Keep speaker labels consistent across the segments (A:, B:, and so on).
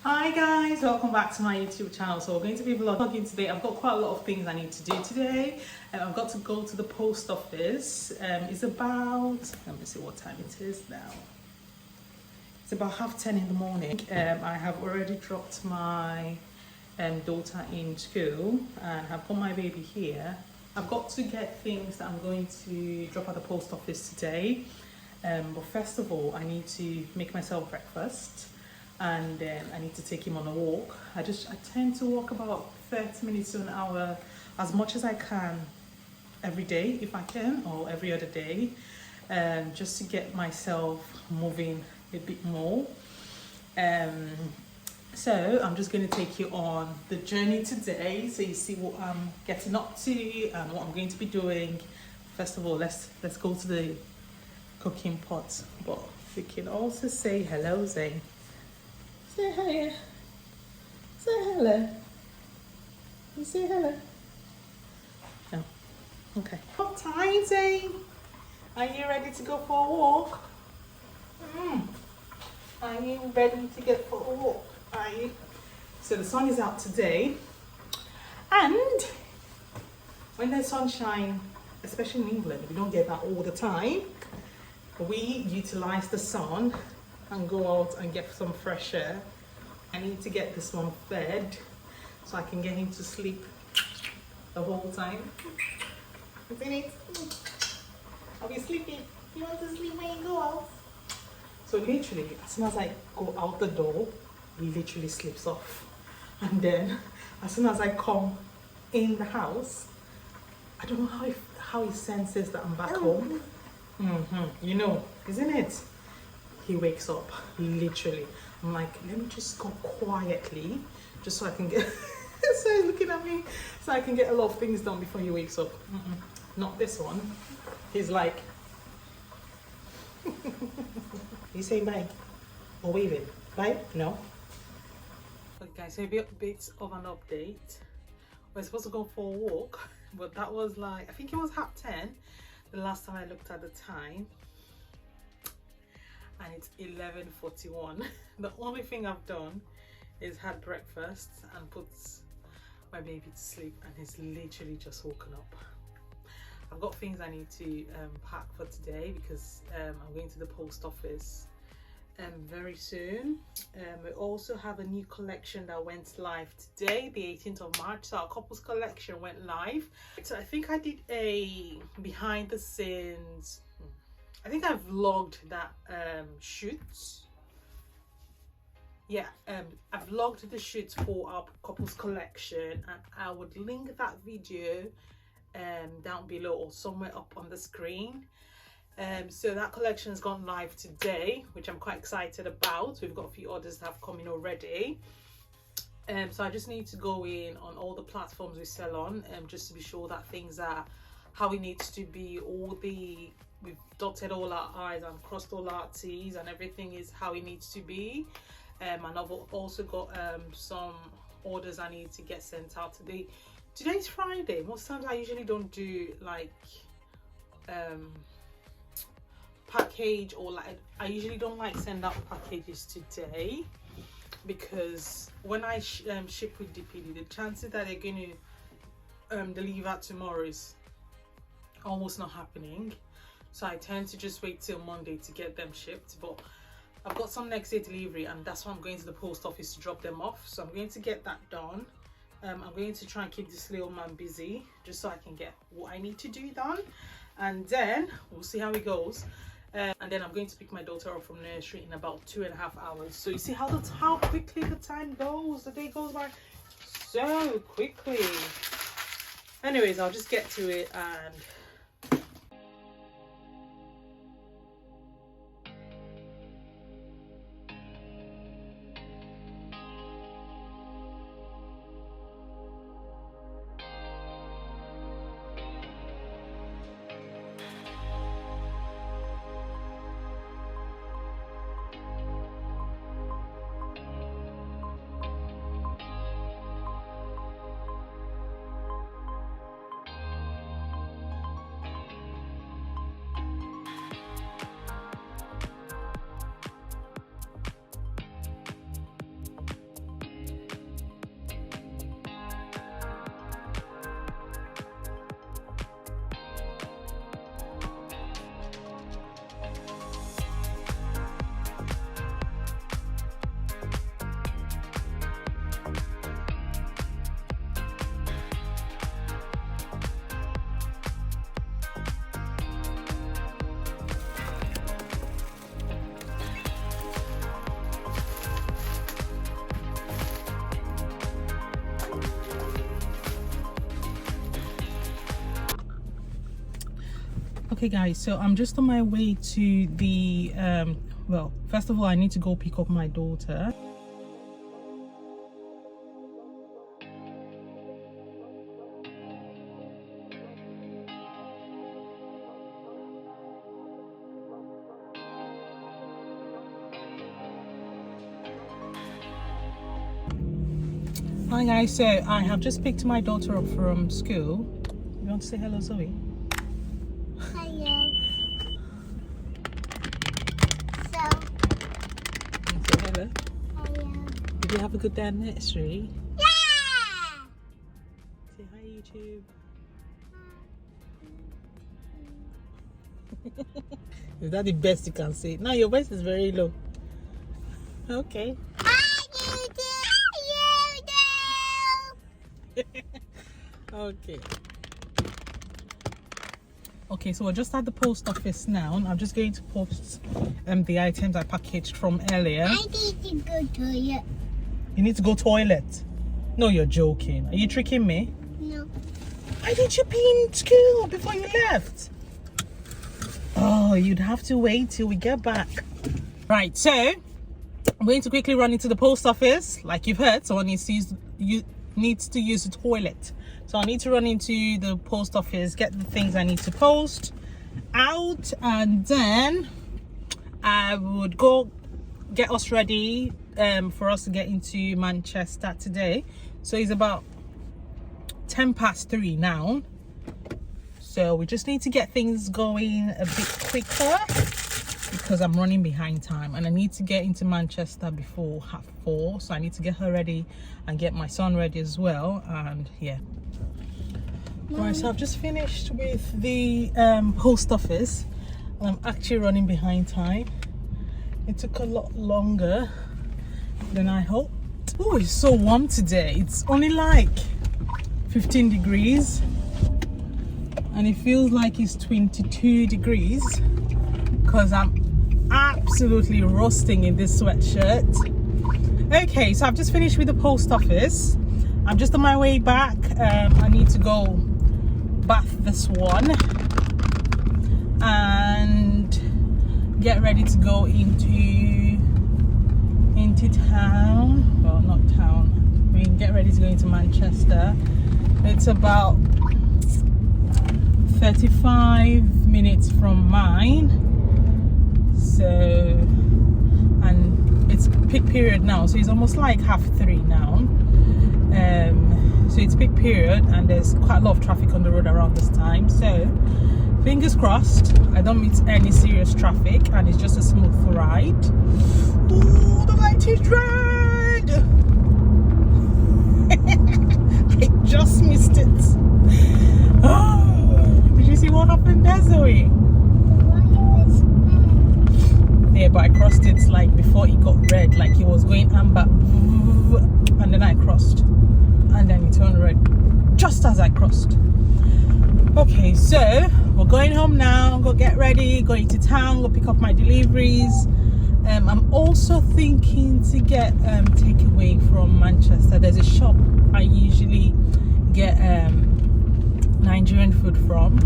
A: Hi guys, welcome back to my YouTube channel. So we're going to be vlogging today. I've got quite a lot of things I need to do today. I've got to go to the post office. It's about, let me see what time it is now. It's about 10:30 in the morning. I have already dropped my daughter in school and I've got my baby here. I've got to get things that I'm going to drop at the post office today. But first of all, I need to make myself breakfast. And then I need to take him on a walk. I tend to walk about 30 minutes to an hour, as much as I can every day if I can, or every other day, just to get myself moving a bit more. So I'm just going to take you on the journey today, so you see what I'm getting up to and what I'm going to be doing. First of all, let's go to the cooking pot. But you can also say hello, Zane. Say hi. Say hello. You say hello. No. Okay. What time, Zane? Are you ready to go for a walk? Are you ready to get for a walk? Are you? So the sun is out today, and when there's sunshine, especially in England, we don't get that all the time. We utilize the sun and go out and get some fresh air. I need to get this one fed so I can get him to sleep the whole time. Isn't it? Are we sleeping? You want to sleep when you go out? So literally, as soon as I go out the door, he literally sleeps off. And then, as soon as I come in the house, I don't know how he senses that I'm back home. You know, isn't it? He wakes up, literally. I'm like, let me just go quietly, just so I can get, so he's looking at me, so I can get a lot of things done before he wakes up. Not this one. He's like, you saying bye? Or waving? Bye? No? Okay guys, so a bit of an update. We're supposed to go for a walk, but that was like, I think it was 10:30 the last time I looked at the time. And it's 11:41. The only thing I've done is had breakfast and put my baby to sleep, and he's literally just woken up. I've got things I need to pack for today because I'm going to the post office very soon. We also have a new collection that went live today, the 18th of March. So our couples collection went live. So I think I did a behind the scenes, I think I vlogged that shoot. Yeah, I vlogged the shoot for our couples collection, and I would link that video down below or somewhere up on the screen. So that collection has gone live today, which I'm quite excited about. We've got a few orders that have come in already. So I just need to go in on all the platforms we sell on, just to be sure that things are how it needs to be. We've dotted all our I's and crossed all our T's, and everything is how it needs to be. And I've also got some orders I need to get sent out today. Today's Friday. Most times I usually don't do like package, or like I usually don't like send out packages today, because when I ship with DPD, the chances that they're going to deliver tomorrow is almost not happening. So I tend to just wait till Monday to get them shipped. But I've got some next day delivery, and that's why I'm going to the post office to drop them off. So I'm going to get that done. I'm going to try and keep this little man busy just so I can get what I need to do done, and then we'll see how it goes. And then I'm going to pick my daughter up from nursery in about 2.5 hours. So you see how quickly the time goes. The day goes by so quickly. Anyways, I'll just get to it and Okay guys, so I'm just on my way to the well, first of all I need to go pick up my daughter. Hi guys, so I have just picked my daughter up from school. You want to say hello, Zoe?
B: Hello. So,
A: Say hello.
B: hello.
A: Did you have a good day at nursery?
B: Yeah!
A: Say hi YouTube. Is that the best you can say? Now your voice is very low. Okay. Okay. Okay, so we're just at the post office now. I'm just going to post the items I packaged from earlier.
B: I need to go toilet.
A: You need to go toilet. No, you're joking. Are you tricking me?
B: No.
A: Why did you pee in school before you left? Oh, you'd have to wait till we get back. Right, so I'm going to quickly run into the post office. Like you've heard, someone needs to use the toilet. So I need to run into the post office, get the things I need to post out, and then I would go get us ready for us to get into Manchester today. So it's about 3:10 now. So we just need to get things going a bit quicker because I'm running behind time and I need to get into Manchester before 4:30. So I need to get her ready and get my son ready as well. And yeah. Right, so I've just finished with the post office. I'm actually running behind time. It took a lot longer than I hoped. Oh, it's so warm today. It's only like 15 degrees and it feels like it's 22 degrees because I'm absolutely roasting in this sweatshirt. Okay, so I've just finished with the post office. I'm just on my way back. I need to go bath this one and get ready to go into town. Well, not town. I mean, get ready to go into Manchester. It's about 35 minutes from mine. So, and it's peak period now, so it's almost like 3:30 now. So it's peak period and there's quite a lot of traffic on the road around this time. So fingers crossed I don't meet any serious traffic and it's just a smooth ride. Ooh, the light is red. I just missed it. Oh, did you see what happened there, Zoe? Yeah, but I crossed it like before it got red, like it was going amber, and then I crossed and then it turned red just as I crossed. Okay, so we're going home now. Go get ready, go into town, go pick up my deliveries. I'm also thinking to get takeaway from Manchester. There's a shop I usually get Nigerian food from. I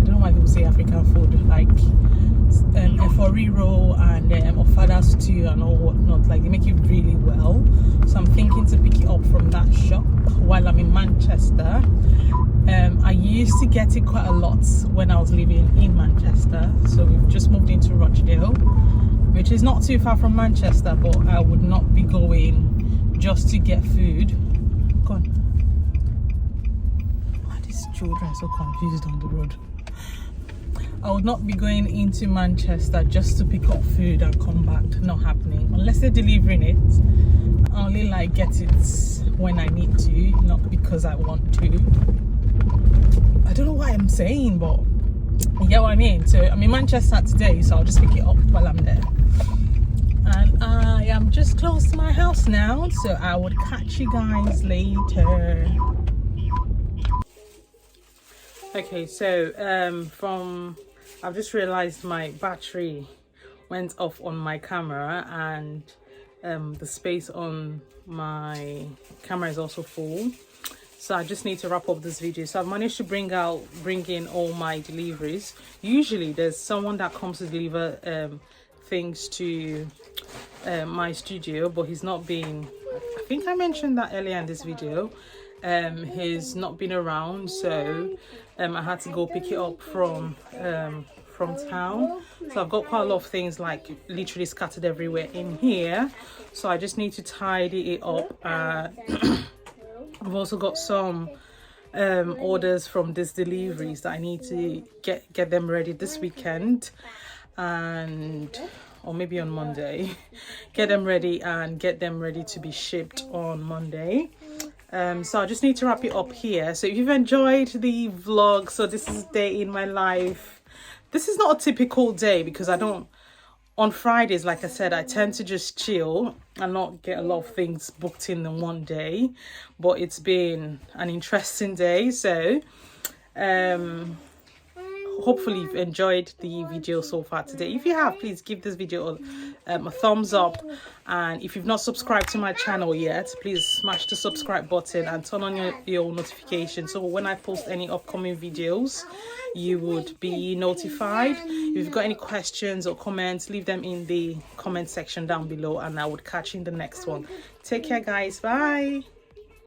A: don't know why people say African food, like efori roll and ofada stew and all whatnot. Like they make it really well. So I'm thinking to pick it up from that shop while I'm in Manchester. I used to get it quite a lot when I was living in Manchester. So we've just moved into Rochdale, which is not too far from Manchester, but I would not be going just to get food. Go on. Why are these children so confused on the road? I would not be going into Manchester just to pick up food and come back. Not happening. Unless they're delivering it. I only like get it when I need to, not because I want to. I don't know what I'm saying, but you get what I mean. So I'm in Manchester today, so I'll just pick it up while I'm there. And I am just close to my house now, so I would catch you guys later. Okay, so I've just realized my battery went off on my camera and the space on my camera is also full. So I just need to wrap up this video. So I've managed to bring in all my deliveries. Usually there's someone that comes to deliver things to my studio, but he's not been, I think I mentioned that earlier in this video. He's not been around, so I had to go pick it up from town. So I've got quite a lot of things like literally scattered everywhere in here, so I just need to tidy it up. I've also got some orders from these deliveries that I need to get them ready this weekend, or maybe on Monday. Get them ready to be shipped on Monday. So I just need to wrap it up here. So if you've enjoyed the vlog, so this is a day in my life. This is not a typical day because on Fridays, like I said, I tend to just chill and not get a lot of things booked in one day. But it's been an interesting day. So hopefully you've enjoyed the video so far today. If you have, please give this video a thumbs up, and if you've not subscribed to my channel yet, please smash the subscribe button and turn on your notifications, so when I post any upcoming videos you would be notified. If you've got any questions or comments, leave them in the comment section down below, and I would catch you in the next one. Take care guys, bye.